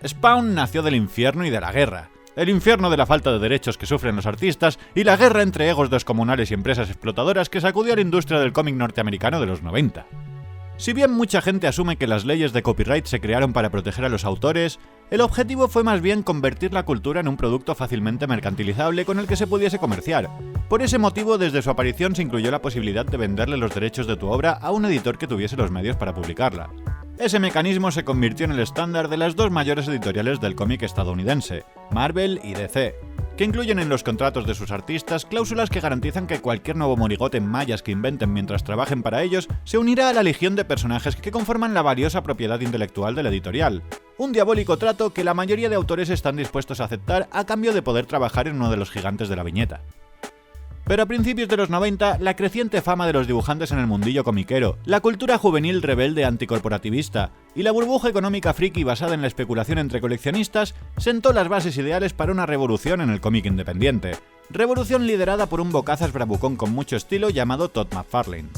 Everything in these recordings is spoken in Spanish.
Spawn nació del infierno y de la guerra. El infierno de la falta de derechos que sufren los artistas y la guerra entre egos descomunales y empresas explotadoras que sacudió a la industria del cómic norteamericano de los 90. Si bien mucha gente asume que las leyes de copyright se crearon para proteger a los autores, el objetivo fue más bien convertir la cultura en un producto fácilmente mercantilizable con el que se pudiese comerciar. Por ese motivo, desde su aparición se incluyó la posibilidad de venderle los derechos de tu obra a un editor que tuviese los medios para publicarla. Ese mecanismo se convirtió en el estándar de las dos mayores editoriales del cómic estadounidense, Marvel y DC, que incluyen en los contratos de sus artistas cláusulas que garantizan que cualquier nuevo monigote en mayas que inventen mientras trabajen para ellos se unirá a la legión de personajes que conforman la valiosa propiedad intelectual de la editorial. Un diabólico trato que la mayoría de autores están dispuestos a aceptar a cambio de poder trabajar en uno de los gigantes de la viñeta. Pero a principios de los 90, la creciente fama de los dibujantes en el mundillo comiquero, la cultura juvenil rebelde anticorporativista y la burbuja económica friki basada en la especulación entre coleccionistas sentó las bases ideales para una revolución en el cómic independiente. Revolución liderada por un bocazas bravucón con mucho estilo llamado Todd McFarlane.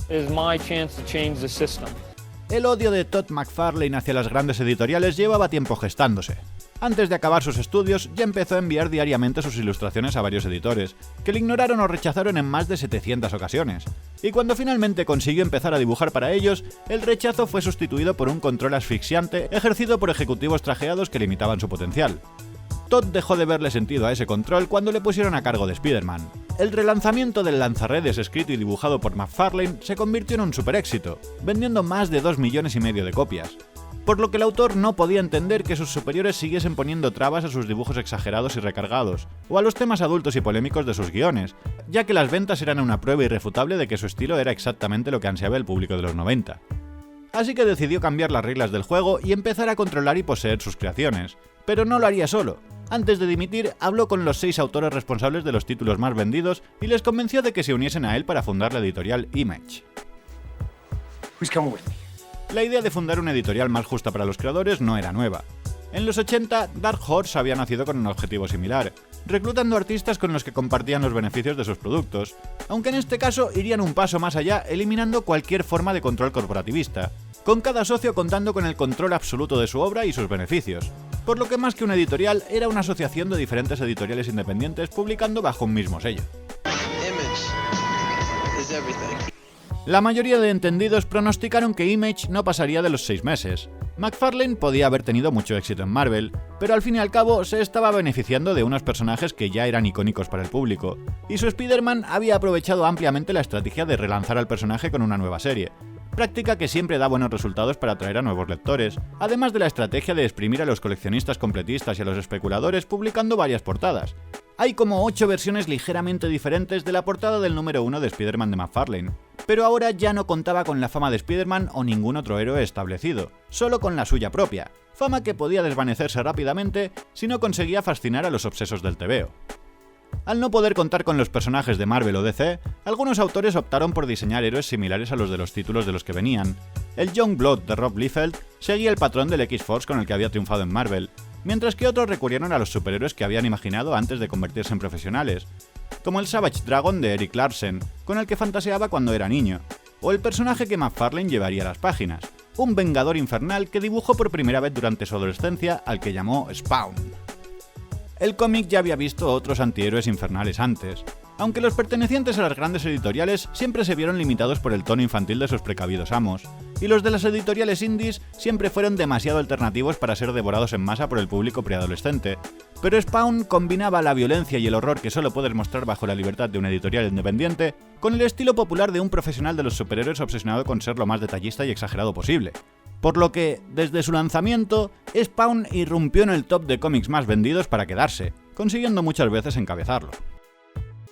El odio de Todd McFarlane hacia las grandes editoriales llevaba tiempo gestándose. Antes de acabar sus estudios, ya empezó a enviar diariamente sus ilustraciones a varios editores, que le ignoraron o rechazaron en más de 700 ocasiones. Y cuando finalmente consiguió empezar a dibujar para ellos, el rechazo fue sustituido por un control asfixiante ejercido por ejecutivos trajeados que limitaban su potencial. Todd dejó de verle sentido a ese control cuando le pusieron a cargo de Spider-Man. El relanzamiento del lanzarredes escrito y dibujado por McFarlane se convirtió en un super éxito, vendiendo más de 2,5 millones de copias. Por lo que el autor no podía entender que sus superiores siguiesen poniendo trabas a sus dibujos exagerados y recargados, o a los temas adultos y polémicos de sus guiones, ya que las ventas eran una prueba irrefutable de que su estilo era exactamente lo que ansiaba el público de los 90. Así que decidió cambiar las reglas del juego y empezar a controlar y poseer sus creaciones, pero no lo haría solo. Antes de dimitir, habló con los 6 autores responsables de los títulos más vendidos y les convenció de que se uniesen a él para fundar la editorial Image. La idea de fundar una editorial más justa para los creadores no era nueva. En los 80, Dark Horse había nacido con un objetivo similar, reclutando artistas con los que compartían los beneficios de sus productos, aunque en este caso irían un paso más allá, eliminando cualquier forma de control corporativista, con cada socio contando con el control absoluto de su obra y sus beneficios, por lo que más que una editorial era una asociación de diferentes editoriales independientes publicando bajo un mismo sello. La mayoría de entendidos pronosticaron que Image no pasaría de los 6 meses. McFarlane podía haber tenido mucho éxito en Marvel, pero al fin y al cabo se estaba beneficiando de unos personajes que ya eran icónicos para el público, y su Spider-Man había aprovechado ampliamente la estrategia de relanzar al personaje con una nueva serie, práctica que siempre da buenos resultados para atraer a nuevos lectores, además de la estrategia de exprimir a los coleccionistas completistas y a los especuladores publicando varias portadas. Hay como 8 versiones ligeramente diferentes de la portada del número 1 de Spider-Man de McFarlane, pero ahora ya no contaba con la fama de Spider-Man o ningún otro héroe establecido, solo con la suya propia, fama que podía desvanecerse rápidamente si no conseguía fascinar a los obsesos del tebeo. Al no poder contar con los personajes de Marvel o DC, algunos autores optaron por diseñar héroes similares a los de los títulos de los que venían. El Youngblood de Rob Liefeld seguía el patrón del X-Force con el que había triunfado en Marvel, mientras que otros recurrieron a los superhéroes que habían imaginado antes de convertirse en profesionales, como el Savage Dragon de Erik Larsen, con el que fantaseaba cuando era niño, o el personaje que McFarlane llevaría a las páginas, un vengador infernal que dibujó por primera vez durante su adolescencia al que llamó Spawn. El cómic ya había visto otros antihéroes infernales antes, aunque los pertenecientes a las grandes editoriales siempre se vieron limitados por el tono infantil de sus precavidos amos, y los de las editoriales indies siempre fueron demasiado alternativos para ser devorados en masa por el público preadolescente. Pero Spawn combinaba la violencia y el horror que solo puedes mostrar bajo la libertad de una editorial independiente con el estilo popular de un profesional de los superhéroes obsesionado con ser lo más detallista y exagerado posible. Por lo que, desde su lanzamiento, Spawn irrumpió en el top de cómics más vendidos para quedarse, consiguiendo muchas veces encabezarlo.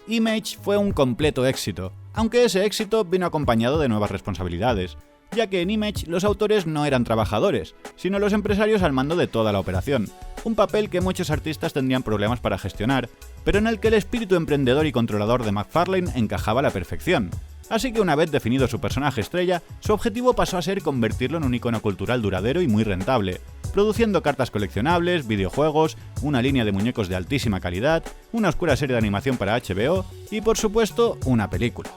Image fue un completo éxito, aunque ese éxito vino acompañado de nuevas responsabilidades, ya que en Image los autores no eran trabajadores, sino los empresarios al mando de toda la operación, un papel que muchos artistas tendrían problemas para gestionar, pero en el que el espíritu emprendedor y controlador de McFarlane encajaba a la perfección. Así que una vez definido su personaje estrella, su objetivo pasó a ser convertirlo en un icono cultural duradero y muy rentable, produciendo cartas coleccionables, videojuegos, una línea de muñecos de altísima calidad, una oscura serie de animación para HBO y, por supuesto, una película.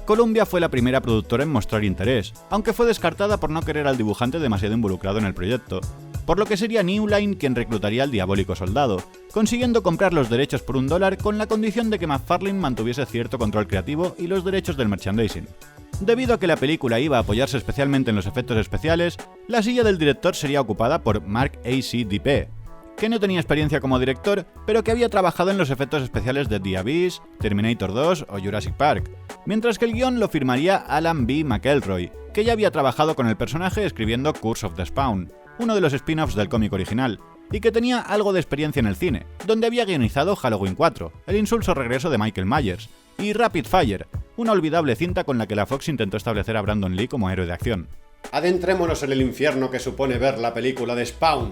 Columbia fue la primera productora en mostrar interés, aunque fue descartada por no querer al dibujante demasiado involucrado en el proyecto. por lo que sería New Line quien reclutaría al diabólico soldado, consiguiendo comprar los derechos por $1 con la condición de que McFarlane mantuviese cierto control creativo y los derechos del merchandising. Debido a que la película iba a apoyarse especialmente en los efectos especiales, la silla del director sería ocupada por Mark A.C. Dippe, que no tenía experiencia como director, pero que había trabajado en los efectos especiales de The Abyss, Terminator 2 o Jurassic Park, mientras que el guión lo firmaría Alan B. McElroy, que ya había trabajado con el personaje escribiendo Curse of the Spawn, uno de los spin-offs del cómic original, y que tenía algo de experiencia en el cine, donde había guionizado Halloween 4, el insulso regreso de Michael Myers, y Rapid Fire, una olvidable cinta con la que la Fox intentó establecer a Brandon Lee como héroe de acción. Adentrémonos en el infierno que supone ver la película de Spawn.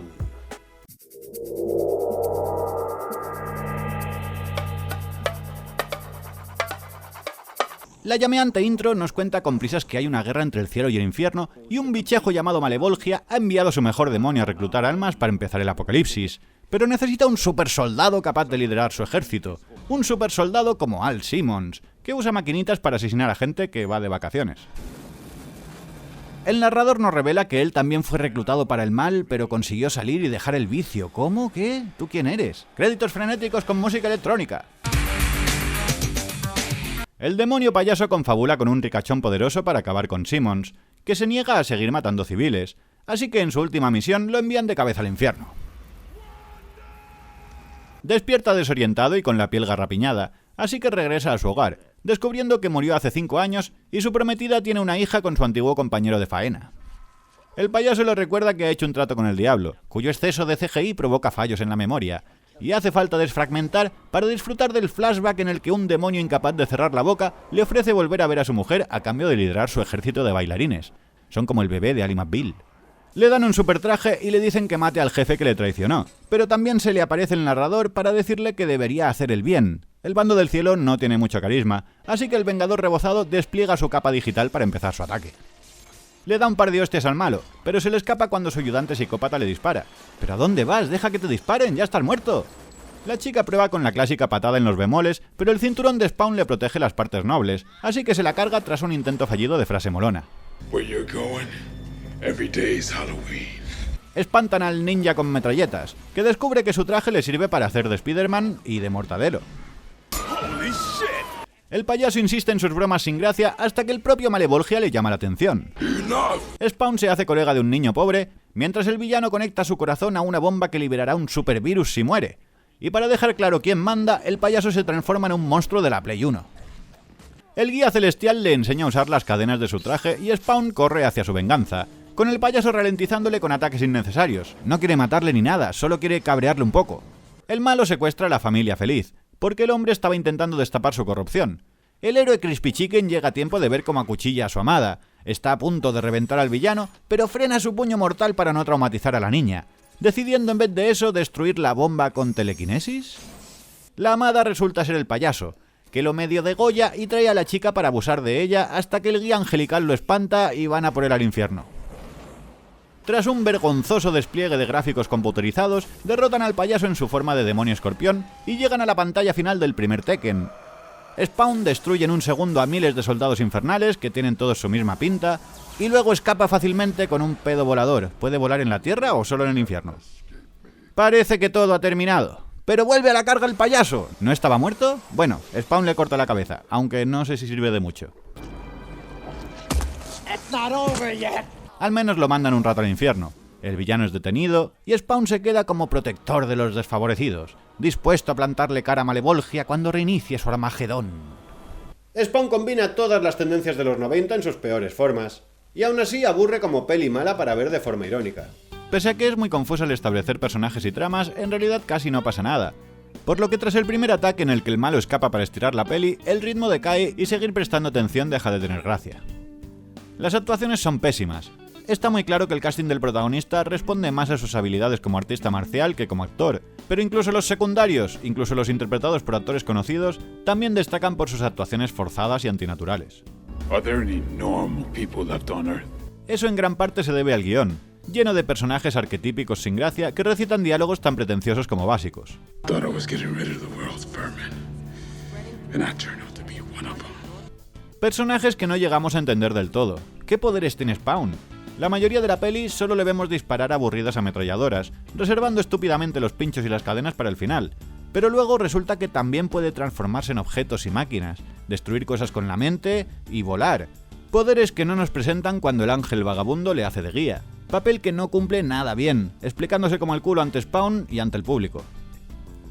La llameante intro nos cuenta con prisas que hay una guerra entre el cielo y el infierno y un bichejo llamado Malevolgia ha enviado a su mejor demonio a reclutar almas para empezar el apocalipsis. Pero necesita un supersoldado capaz de liderar su ejército. Un supersoldado como Al Simmons, que usa maquinitas para asesinar a gente que va de vacaciones. El narrador nos revela que él también fue reclutado para el mal, pero consiguió salir y dejar el vicio. ¿Cómo? ¿Qué? ¿Tú quién eres? Créditos frenéticos con música electrónica. El demonio payaso confabula con un ricachón poderoso para acabar con Simmons, que se niega a seguir matando civiles, así que en su última misión lo envían de cabeza al infierno. Despierta desorientado y con la piel garrapiñada, así que regresa a su hogar, descubriendo que murió hace 5 años y su prometida tiene una hija con su antiguo compañero de faena. El payaso le recuerda que ha hecho un trato con el diablo, cuyo exceso de CGI provoca fallos en la memoria, y hace falta desfragmentar para disfrutar del flashback en el que un demonio incapaz de cerrar la boca le ofrece volver a ver a su mujer a cambio de liderar su ejército de bailarines. Son como el bebé de Ally McBeal. Le dan un supertraje y le dicen que mate al jefe que le traicionó, pero también se le aparece el narrador para decirle que debería hacer el bien. El bando del cielo no tiene mucho carisma, así que el vengador rebozado despliega su capa digital para empezar su ataque. Le da un par de hostias al malo, pero se le escapa cuando su ayudante psicópata le dispara. ¿Pero a dónde vas? ¡Deja que te disparen! ¡Ya estás muerto! La chica prueba con la clásica patada en los bemoles, pero el cinturón de Spawn le protege las partes nobles, así que se la carga tras un intento fallido de frase molona. Espantan al ninja con metralletas, que descubre que su traje le sirve para hacer de Spider-Man y de Mortadelo. El payaso insiste en sus bromas sin gracia hasta que el propio Malevolgia le llama la atención. Spawn se hace colega de un niño pobre, mientras el villano conecta su corazón a una bomba que liberará un supervirus si muere. Y para dejar claro quién manda, el payaso se transforma en un monstruo de la Play 1. El guía celestial le enseña a usar las cadenas de su traje y Spawn corre hacia su venganza, con el payaso ralentizándole con ataques innecesarios. No quiere matarle ni nada, solo quiere cabrearle un poco. El malo secuestra a la familia feliz, porque el hombre estaba intentando destapar su corrupción. El héroe Crispy Chicken llega a tiempo de ver cómo acuchilla a su amada. Está a punto de reventar al villano, pero frena su puño mortal para no traumatizar a la niña, decidiendo en vez de eso destruir la bomba con telequinesis. La amada resulta ser el payaso, que lo medio degolla y trae a la chica para abusar de ella hasta que el guía angelical lo espanta y van a por él al infierno. Tras un vergonzoso despliegue de gráficos computerizados, derrotan al payaso en su forma de demonio escorpión y llegan a la pantalla final del primer Tekken. Spawn destruye en un segundo a miles de soldados infernales que tienen todos su misma pinta y luego escapa fácilmente con un pedo volador. ¿Puede volar en la tierra o solo en el infierno? Parece que todo ha terminado. ¡Pero vuelve a la carga el payaso! ¿No estaba muerto? Bueno, Spawn le corta la cabeza, aunque no sé si sirve de mucho. Al menos lo mandan un rato al infierno. El villano es detenido y Spawn se queda como protector de los desfavorecidos, dispuesto a plantarle cara a Malevolgia cuando reinicie su Armagedón. Spawn combina todas las tendencias de los 90 en sus peores formas, y aún así aburre como peli mala para ver de forma irónica. Pese a que es muy confuso el establecer personajes y tramas, en realidad casi no pasa nada. Por lo que tras el primer ataque en el que el malo escapa para estirar la peli, el ritmo decae y seguir prestando atención deja de tener gracia. Las actuaciones son pésimas. Está muy claro que el casting del protagonista responde más a sus habilidades como artista marcial que como actor, pero incluso los secundarios, incluso los interpretados por actores conocidos, también destacan por sus actuaciones forzadas y antinaturales. Eso en gran parte se debe al guión, lleno de personajes arquetípicos sin gracia que recitan diálogos tan pretenciosos como básicos. Personajes que no llegamos a entender del todo. ¿Qué poderes tiene Spawn? La mayoría de la peli solo le vemos disparar aburridas ametralladoras, reservando estúpidamente los pinchos y las cadenas para el final, pero luego resulta que también puede transformarse en objetos y máquinas, destruir cosas con la mente y volar. Poderes que no nos presentan cuando el ángel vagabundo le hace de guía. Papel que no cumple nada bien, explicándose como el culo ante Spawn y ante el público.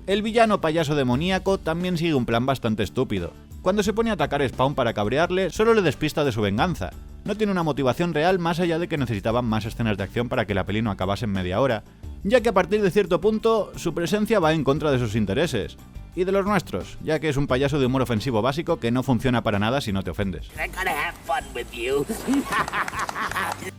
El villano payaso demoníaco también sigue un plan bastante estúpido. Cuando se pone a atacar a Spawn para cabrearle, solo le despista de su venganza. No tiene una motivación real más allá de que necesitaban más escenas de acción para que la peli no acabase en media hora, ya que a partir de cierto punto su presencia va en contra de sus intereses. Y de los nuestros, ya que es un payaso de humor ofensivo básico que no funciona para nada si no te ofendes.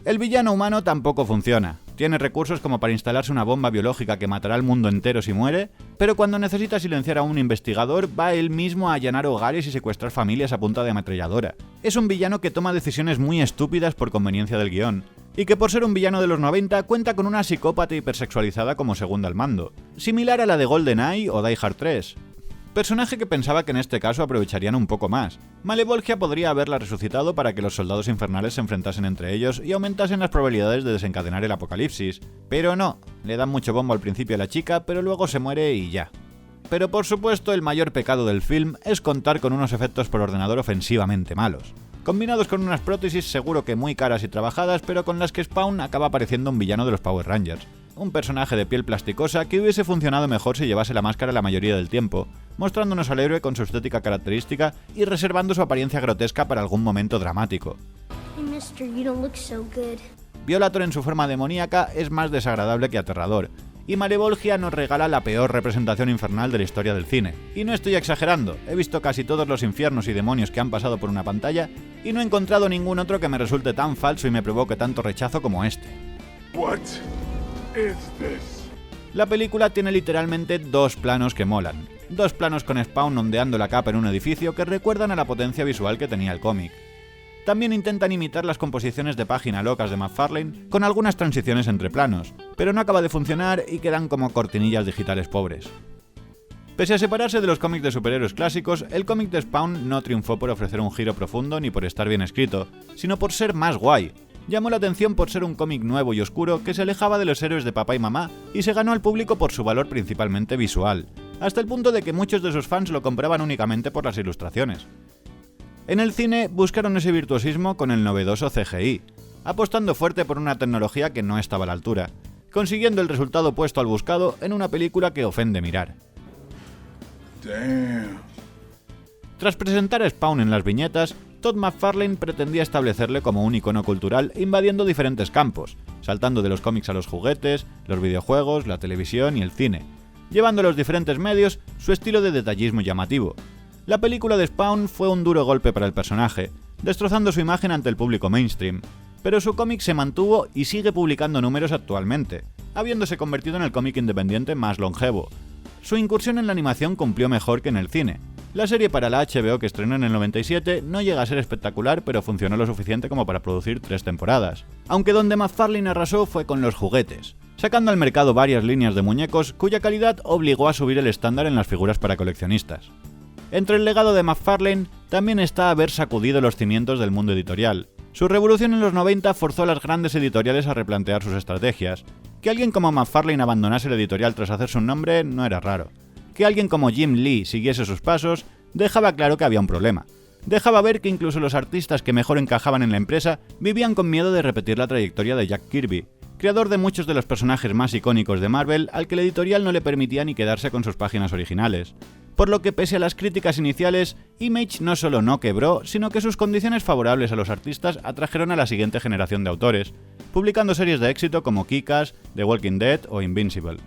El villano humano tampoco funciona. Tiene recursos como para instalarse una bomba biológica que matará al mundo entero si muere, pero cuando necesita silenciar a un investigador va él mismo a allanar hogares y secuestrar familias a punta de ametralladora. Es un villano que toma decisiones muy estúpidas por conveniencia del guión, y que por ser un villano de los 90 cuenta con una psicópata hipersexualizada como segunda al mando, similar a la de GoldenEye o Die Hard 3. Personaje que pensaba que en este caso aprovecharían un poco más. Malevolgia podría haberla resucitado para que los soldados infernales se enfrentasen entre ellos y aumentasen las probabilidades de desencadenar el apocalipsis. Pero no, le dan mucho bombo al principio a la chica, pero luego se muere y ya. Pero por supuesto el mayor pecado del film es contar con unos efectos por ordenador ofensivamente malos. Combinados con unas prótesis seguro que muy caras y trabajadas, pero con las que Spawn acaba pareciendo un villano de los Power Rangers. Un personaje de piel plasticosa que hubiese funcionado mejor si llevase la máscara la mayoría del tiempo, mostrándonos al héroe con su estética característica y reservando su apariencia grotesca para algún momento dramático. Hey, mister, you don't look so good. Violator en su forma demoníaca es más desagradable que aterrador, y Malevolgia nos regala la peor representación infernal de la historia del cine. Y no estoy exagerando, he visto casi todos los infiernos y demonios que han pasado por una pantalla y no he encontrado ningún otro que me resulte tan falso y me provoque tanto rechazo como este. What is this? La película tiene literalmente dos planos que molan. Dos planos con Spawn ondeando la capa en un edificio que recuerdan a la potencia visual que tenía el cómic. También intentan imitar las composiciones de página locas de McFarlane con algunas transiciones entre planos, pero no acaba de funcionar y quedan como cortinillas digitales pobres. Pese a separarse de los cómics de superhéroes clásicos, el cómic de Spawn no triunfó por ofrecer un giro profundo ni por estar bien escrito, sino por ser más guay. Llamó la atención por ser un cómic nuevo y oscuro que se alejaba de los héroes de papá y mamá y se ganó al público por su valor principalmente visual, hasta el punto de que muchos de sus fans lo compraban únicamente por las ilustraciones. En el cine buscaron ese virtuosismo con el novedoso CGI, apostando fuerte por una tecnología que no estaba a la altura, consiguiendo el resultado opuesto al buscado en una película que ofende mirar. Damn. Tras presentar a Spawn en las viñetas, Todd McFarlane pretendía establecerle como un icono cultural invadiendo diferentes campos, saltando de los cómics a los juguetes, los videojuegos, la televisión y el cine, llevando a los diferentes medios su estilo de detallismo llamativo. La película de Spawn fue un duro golpe para el personaje, destrozando su imagen ante el público mainstream, pero su cómic se mantuvo y sigue publicando números actualmente, habiéndose convertido en el cómic independiente más longevo. Su incursión en la animación cumplió mejor que en el cine. La serie para la HBO que estrenó en el 97 no llega a ser espectacular, pero funcionó lo suficiente como para producir 3 temporadas. Aunque donde McFarlane arrasó fue con los juguetes, sacando al mercado varias líneas de muñecos cuya calidad obligó a subir el estándar en las figuras para coleccionistas. Entre el legado de McFarlane también está haber sacudido los cimientos del mundo editorial. Su revolución en los 90 forzó a las grandes editoriales a replantear sus estrategias. Que alguien como McFarlane abandonase la editorial tras hacerse un nombre no era raro. Que alguien como Jim Lee siguiese sus pasos dejaba claro que había un problema. Dejaba ver que incluso los artistas que mejor encajaban en la empresa vivían con miedo de repetir la trayectoria de Jack Kirby, creador de muchos de los personajes más icónicos de Marvel, al que la editorial no le permitía ni quedarse con sus páginas originales. Por lo que pese a las críticas iniciales, Image no solo no quebró, sino que sus condiciones favorables a los artistas atrajeron a la siguiente generación de autores, publicando series de éxito como Kick-Ass, The Walking Dead o Invincible.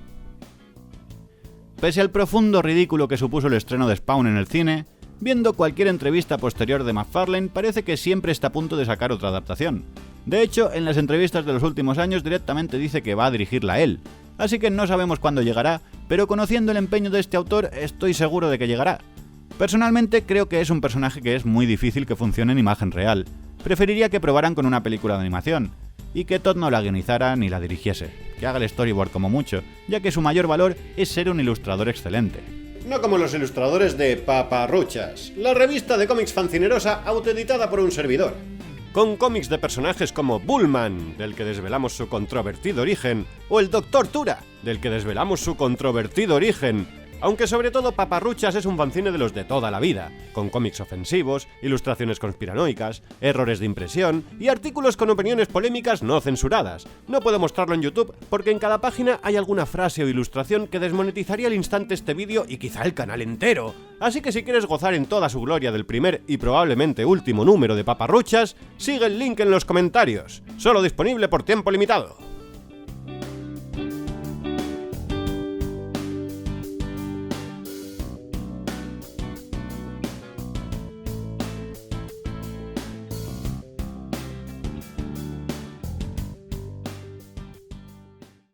Pese al profundo ridículo que supuso el estreno de Spawn en el cine, viendo cualquier entrevista posterior de McFarlane parece que siempre está a punto de sacar otra adaptación. De hecho, en las entrevistas de los últimos años directamente dice que va a dirigirla él, así que no sabemos cuándo llegará, pero conociendo el empeño de este autor estoy seguro de que llegará. Personalmente creo que es un personaje que es muy difícil que funcione en imagen real. Preferiría que probaran con una película de animación, y que Todd no la guionizara ni la dirigiese, que haga el storyboard como mucho, ya que su mayor valor es ser un ilustrador excelente. No como los ilustradores de Paparruchas, la revista de cómics fancinerosa autoeditada por un servidor. con cómics de personajes como Bullman, del que desvelamos su controvertido origen, o el Dr. Tura, del que desvelamos su controvertido origen. Aunque sobre todo Paparruchas es un fanzine de los de toda la vida, con cómics ofensivos, ilustraciones conspiranoicas, errores de impresión y artículos con opiniones polémicas no censuradas. No puedo mostrarlo en YouTube porque en cada página hay alguna frase o ilustración que desmonetizaría al instante este vídeo y quizá el canal entero. Así que si quieres gozar en toda su gloria del primer y probablemente último número de Paparruchas, sigue el link en los comentarios. Solo disponible por tiempo limitado.